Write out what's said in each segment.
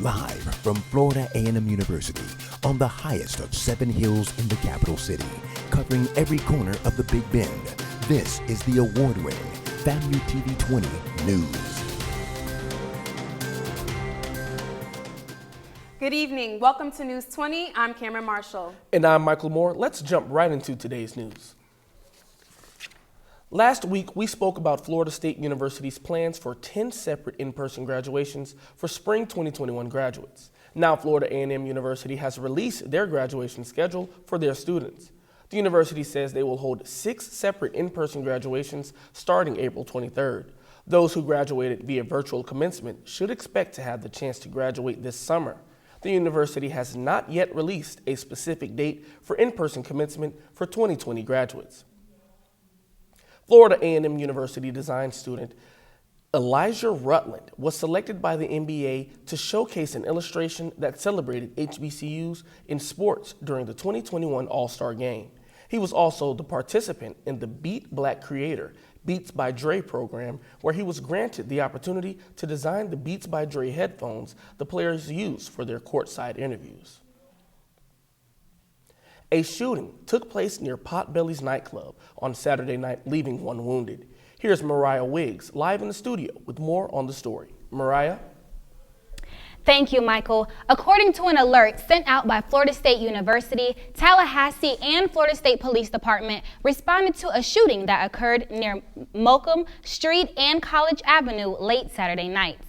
Live from Florida A&M University on the highest of 7 hills in the capital city, covering every corner of the Big Bend. This is the award-winning FAMU TV 20 News. Good evening. Welcome to News 20. I'm Cameron Marshall. And I'm Michael Moore. Let's jump right into today's news. Last week, we spoke about Florida State University's plans for 10 separate in-person graduations for spring 2021 graduates. Now, Florida A&M University has released their graduation schedule for their students. The university says they will hold 6 separate in-person graduations starting April 23rd. Those who graduated via virtual commencement should expect to have the chance to graduate this summer. The university has not yet released a specific date for in-person commencement for 2020 graduates. Florida A&M University design student Elijah Rutland was selected by the NBA to showcase an illustration that celebrated HBCUs in sports during the 2021 All-Star Game. He was also the participant in the Beat Black Creator Beats by Dre program, where he was granted the opportunity to design the Beats by Dre headphones the players use for their courtside interviews. A shooting took place near Potbelly's nightclub on Saturday night, leaving 1 wounded. Here's Mariah Wiggs live in the studio with more on the story. Mariah? Thank you, Michael. According to an alert sent out by Florida State University, Tallahassee and Florida State Police Department responded to a shooting that occurred near Moulcom Street and College Avenue late Saturday night.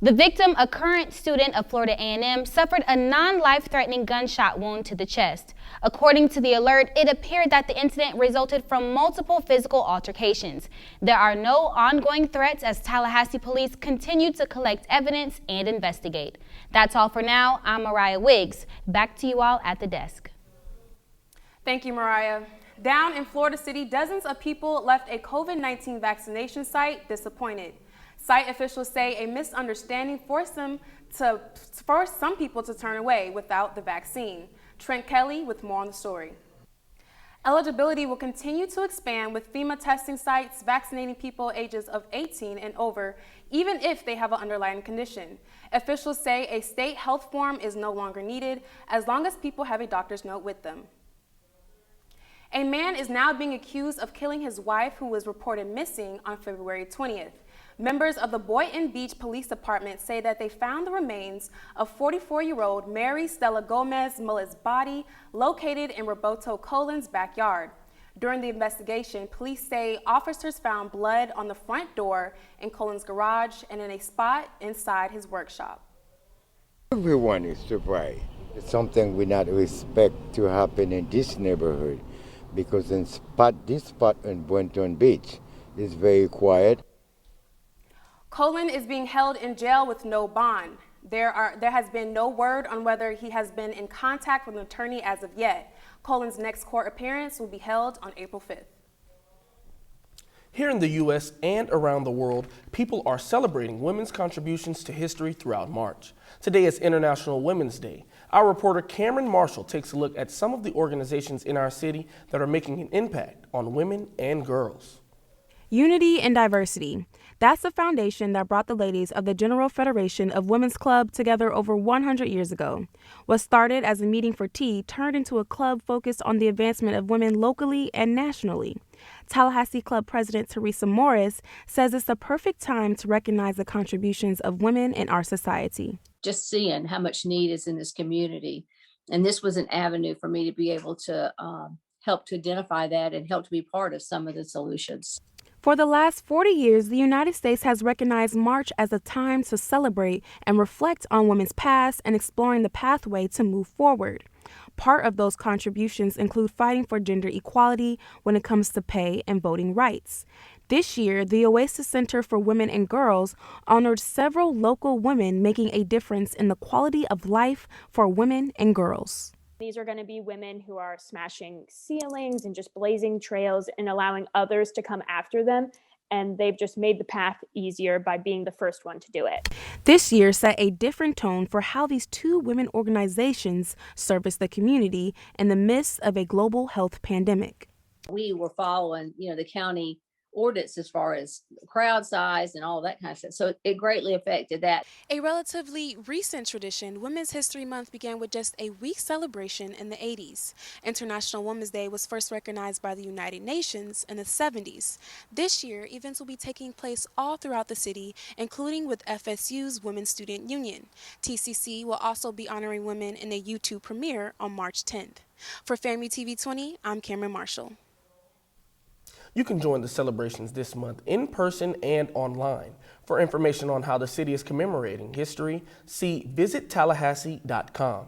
The victim, a current student of Florida A&M, suffered a non-life-threatening gunshot wound to the chest. According to the alert, it appeared that the incident resulted from multiple physical altercations. There are no ongoing threats as Tallahassee police continue to collect evidence and investigate. That's all for now. I'm Mariah Wiggs. Back to you all at the desk. Thank you, Mariah. Down in Florida City, dozens of people left a COVID-19 vaccination site disappointed. Site officials say a misunderstanding forced some people to turn away without the vaccine. Trent Kelly with more on the story. Eligibility will continue to expand with FEMA testing sites vaccinating people ages of 18 and over, even if they have an underlying condition. Officials say a state health form is no longer needed as long as people have a doctor's note with them. A man is now being accused of killing his wife, who was reported missing on February 20th. Members of the Boynton Beach Police Department say that they found the remains of 44-year-old Mary Stella Gomez Mullet's body located in Roberto Colin's backyard. During the investigation, police say officers found blood on the front door, in Colin's garage, and in a spot inside his workshop. Everyone is surprised. It's something we not expect to happen in this neighborhood because this spot in Boynton Beach is very quiet. Colin is being held in jail with no bond. There has been no word on whether he has been in contact with an attorney as of yet. Colin's next court appearance will be held on April 5th. Here in the U.S. and around the world, people are celebrating women's contributions to history throughout March. Today is International Women's Day. Our reporter Cameron Marshall takes a look at some of the organizations in our city that are making an impact on women and girls. Unity and diversity. That's the foundation that brought the ladies of the General Federation of Women's Club together over 100 years ago. What started as a meeting for tea turned into a club focused on the advancement of women locally and nationally. Tallahassee Club President Teresa Morris says it's the perfect time to recognize the contributions of women in our society. Just seeing how much need is in this community. And this was an avenue for me to be able to help to identify that and help to be part of some of the solutions. For the last 40 years, the United States has recognized March as a time to celebrate and reflect on women's past and exploring the pathway to move forward. Part of those contributions include fighting for gender equality when it comes to pay and voting rights. This year, the Oasis Center for Women and Girls honored several local women making a difference in the quality of life for women and girls. These are going to be women who are smashing ceilings and just blazing trails and allowing others to come after them. And they've just made the path easier by being the first one to do it. This year set a different tone for how these two women organizations service the community in the midst of a global health pandemic. We were following, the county ordinance as far as crowd size and all that kind of stuff. So it greatly affected that. A relatively recent tradition, Women's History Month began with just a week celebration in the 80s. International Women's Day was first recognized by the United Nations in the 70s. This year, events will be taking place all throughout the city, including with FSU's Women's Student Union. TCC will also be honoring women in a YouTube premiere on March 10th. For FAMU TV 20, I'm Cameron Marshall. You can join the celebrations this month in person and online. For information on how the city is commemorating history, see visittallahassee.com.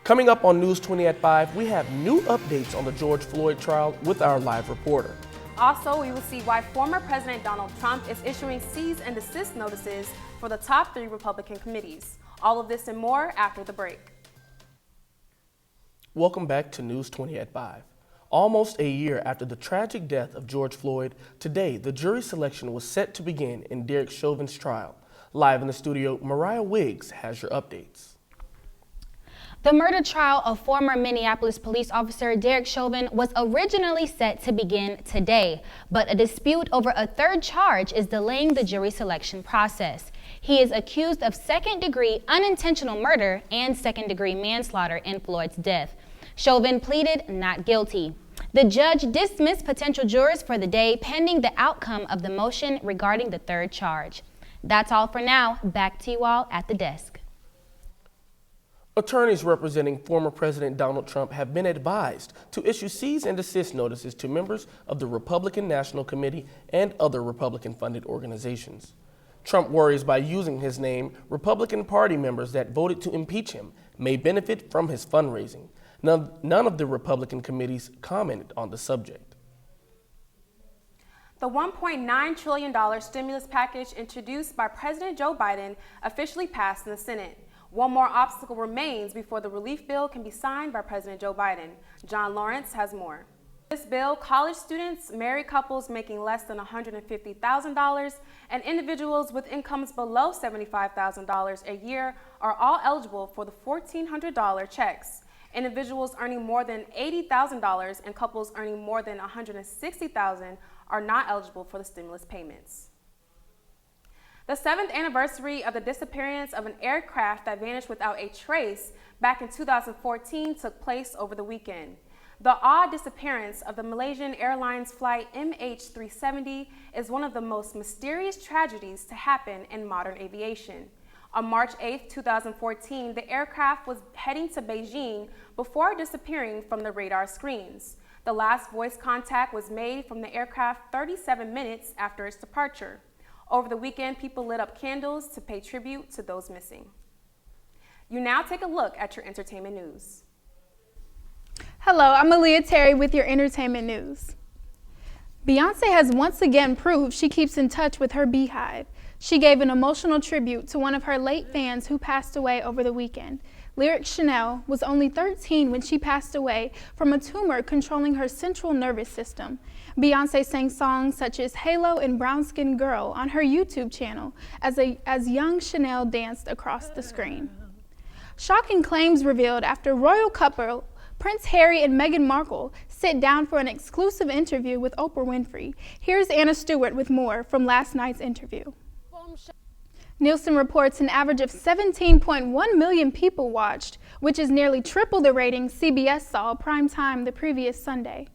Coming up on News 20 at 5, we have new updates on the George Floyd trial with our live reporter. Also, we will see why former President Donald Trump is issuing cease and desist notices for the top 3 Republican committees. All of this and more after the break. Welcome back to News 20 at 5. Almost a year after the tragic death of George Floyd, today the jury selection was set to begin in Derek Chauvin's trial. Live in the studio, Mariah Wiggs has your updates. The murder trial of former Minneapolis police officer Derek Chauvin was originally set to begin today, but a dispute over a third charge is delaying the jury selection process. He is accused of second-degree unintentional murder and second-degree manslaughter in Floyd's death. Chauvin pleaded not guilty. The judge dismissed potential jurors for the day pending the outcome of the motion regarding the third charge. That's all for now. Back to you all at the desk. Attorneys representing former President Donald Trump have been advised to issue cease and desist notices to members of the Republican National Committee and other Republican-funded organizations. Trump worries by using his name, Republican Party members that voted to impeach him may benefit from his fundraising. None of the Republican committees commented on the subject. The $1.9 trillion stimulus package introduced by President Joe Biden officially passed in the Senate. One more obstacle remains before the relief bill can be signed by President Joe Biden. John Lawrence has more. This bill, college students, married couples making less than $150,000, and individuals with incomes below $75,000 a year are all eligible for the $1,400 checks. Individuals earning more than $80,000 and couples earning more than $160,000 are not eligible for the stimulus payments. The 7th anniversary of the disappearance of an aircraft that vanished without a trace back in 2014 took place over the weekend. The odd disappearance of the Malaysian Airlines flight MH370 is one of the most mysterious tragedies to happen in modern aviation. On March 8, 2014, the aircraft was heading to Beijing before disappearing from the radar screens. The last voice contact was made from the aircraft 37 minutes after its departure. Over the weekend, people lit up candles to pay tribute to those missing. You now take a look at your entertainment news. Hello, I'm Aaliyah Terry with your entertainment news. Beyonce has once again proved she keeps in touch with her beehive. She gave an emotional tribute to one of her late fans who passed away over the weekend. Lyric Chanel was only 13 when she passed away from a tumor controlling her central nervous system. Beyonce sang songs such as Halo and Brown Skin Girl on her YouTube channel as young Chanel danced across the screen. Shocking claims revealed after royal couple Prince Harry and Meghan Markle sit down for an exclusive interview with Oprah Winfrey. Here's Anna Stewart with more from last night's interview. Nielsen reports an average of 17.1 million people watched, which is nearly triple the rating CBS saw prime time the previous Sunday.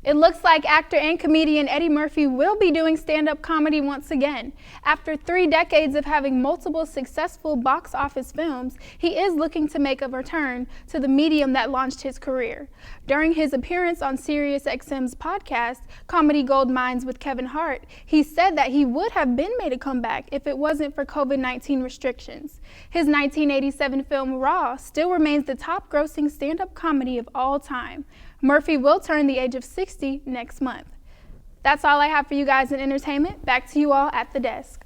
It looks like actor and comedian Eddie Murphy will be doing stand-up comedy once again. After 3 decades of having multiple successful box office films, he is looking to make a return to the medium that launched his career. During his appearance on SiriusXM's podcast, Comedy Gold Mines with Kevin Hart, he said that he would have been made a comeback if it wasn't for COVID-19 restrictions. His 1987 film Raw still remains the top-grossing stand-up comedy of all time. Murphy will turn the age of 60 next month. That's all I have for you guys in entertainment. Back to you all at the desk.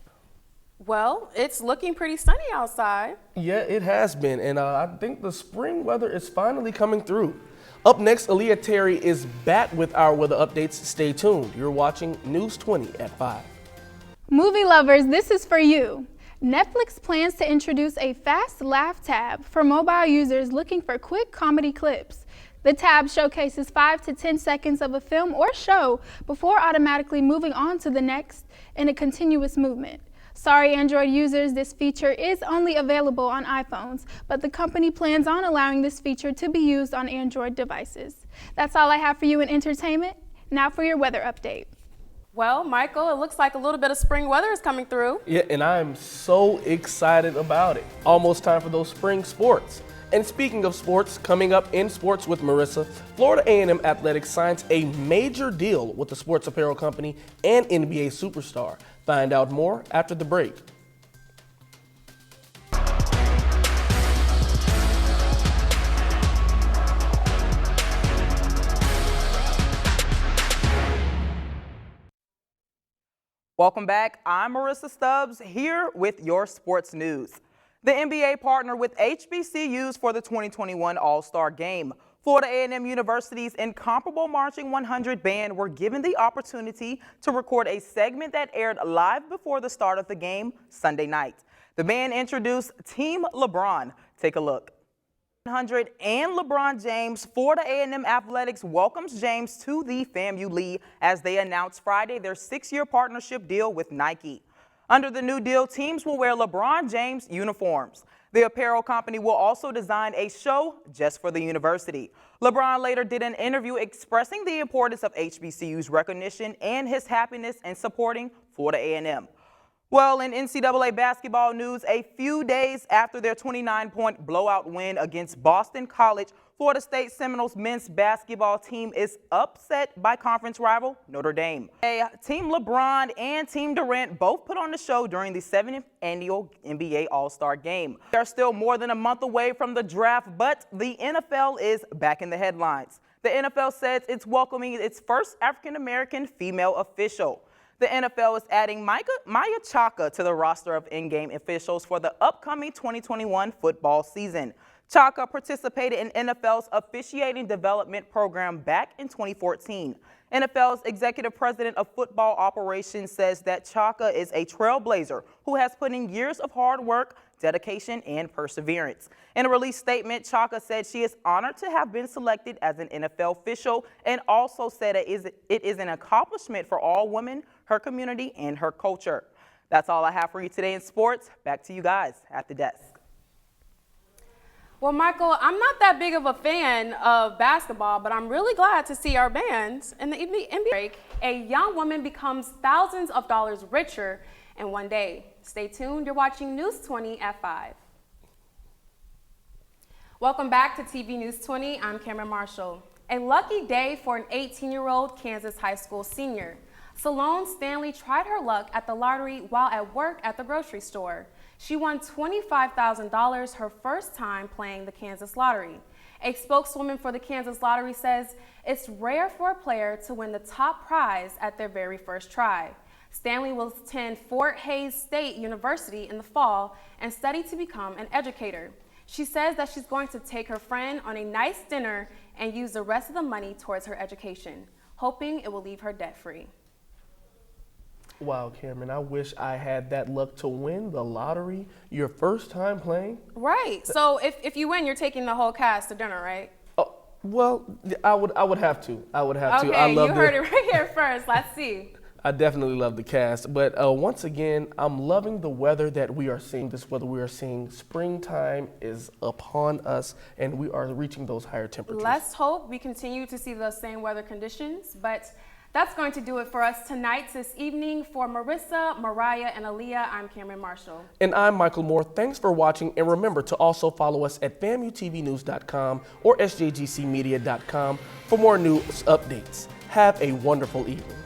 Well, it's looking pretty sunny outside. Yeah, it has been, and I think the spring weather is finally coming through. Up next, Aaliyah Terry is back with our weather updates. Stay tuned. You're watching News 20 at 5. Movie lovers, this is for you. Netflix plans to introduce a fast laugh tab for mobile users looking for quick comedy clips. The tab showcases 5 to 10 seconds of a film or show before automatically moving on to the next in a continuous movement. Sorry, Android users, this feature is only available on iPhones, but the company plans on allowing this feature to be used on Android devices. That's all I have for you in entertainment. Now for your weather update. Well, Michael, it looks like a little bit of spring weather is coming through. Yeah, and I'm so excited about it. Almost time for those spring sports. And speaking of sports, coming up in Sports with Marissa, Florida A&M Athletics signs a major deal with the sports apparel company and NBA superstar. Find out more after the break. Welcome back. I'm Marissa Stubbs here with your sports news. The NBA partnered with HBCUs for the 2021 All-Star Game. Florida A&M University's Incomparable Marching 100 band were given the opportunity to record a segment that aired live before the start of the game Sunday night. The band introduced Team LeBron. Take a look. 100 and LeBron James, Florida A&M Athletics welcomes James to the FAMU League as they announced Friday their 6-year partnership deal with Nike. Under the new deal, teams will wear LeBron James uniforms. The apparel company will also design a show just for the university. LeBron later did an interview expressing the importance of HBCU's recognition and his happiness in supporting Florida A&M. Well, in NCAA basketball news, a few days after their 29-point blowout win against Boston College, Florida State Seminoles men's basketball team is upset by conference rival Notre Dame. Team LeBron and Team Durant both put on the show during the 7th annual NBA All-Star Game. They are still more than a month away from the draft, but the NFL is back in the headlines. The NFL says it's welcoming its first African-American female official. The NFL is adding Maya Ncaa to the roster of in-game officials for the upcoming 2021 football season. Ncaa participated in NFL's officiating development program back in 2014. NFL's executive president of football operations says that Ncaa is a trailblazer who has put in years of hard work, dedication, and perseverance. In a release statement, Ncaa said she is honored to have been selected as an NFL official and also said it is an accomplishment for all women, her community, and her culture. That's all I have for you today in sports. Back to you guys at the desk. Well, Michael, I'm not that big of a fan of basketball, but I'm really glad to see our bands in the NBA break. A young woman becomes thousands of dollars richer in one day. Stay tuned. You're watching News 20 at 5. Welcome back to TV News 20. I'm Cameron Marshall. A lucky day for an 18-year-old Kansas high school senior. Salone Stanley tried her luck at the lottery while at work at the grocery store. She won $25,000 her first time playing the Kansas lottery. A spokeswoman for the Kansas lottery says it's rare for a player to win the top prize at their very first try. Stanley will attend Fort Hays State University in the fall and study to become an educator. She says that she's going to take her friend on a nice dinner and use the rest of the money towards her education, hoping it will leave her debt-free. Wow, Cameron, I wish I had that luck to win the lottery your first time playing. Right. So if you win, you're taking the whole cast to dinner, right? Oh, well, I would have to. I would have to. Okay, you heard it right here first. Let's see. I definitely love the cast, but once again, I'm loving the weather that we are seeing. This weather we are seeing, springtime is upon us, and we are reaching those higher temperatures. Let's hope we continue to see the same weather conditions, but that's going to do it for us tonight, this evening. For Marissa, Mariah, and Aaliyah, I'm Cameron Marshall. And I'm Michael Moore. Thanks for watching, and remember to also follow us at FAMUTVnews.com or SJGCmedia.com for more news updates. Have a wonderful evening.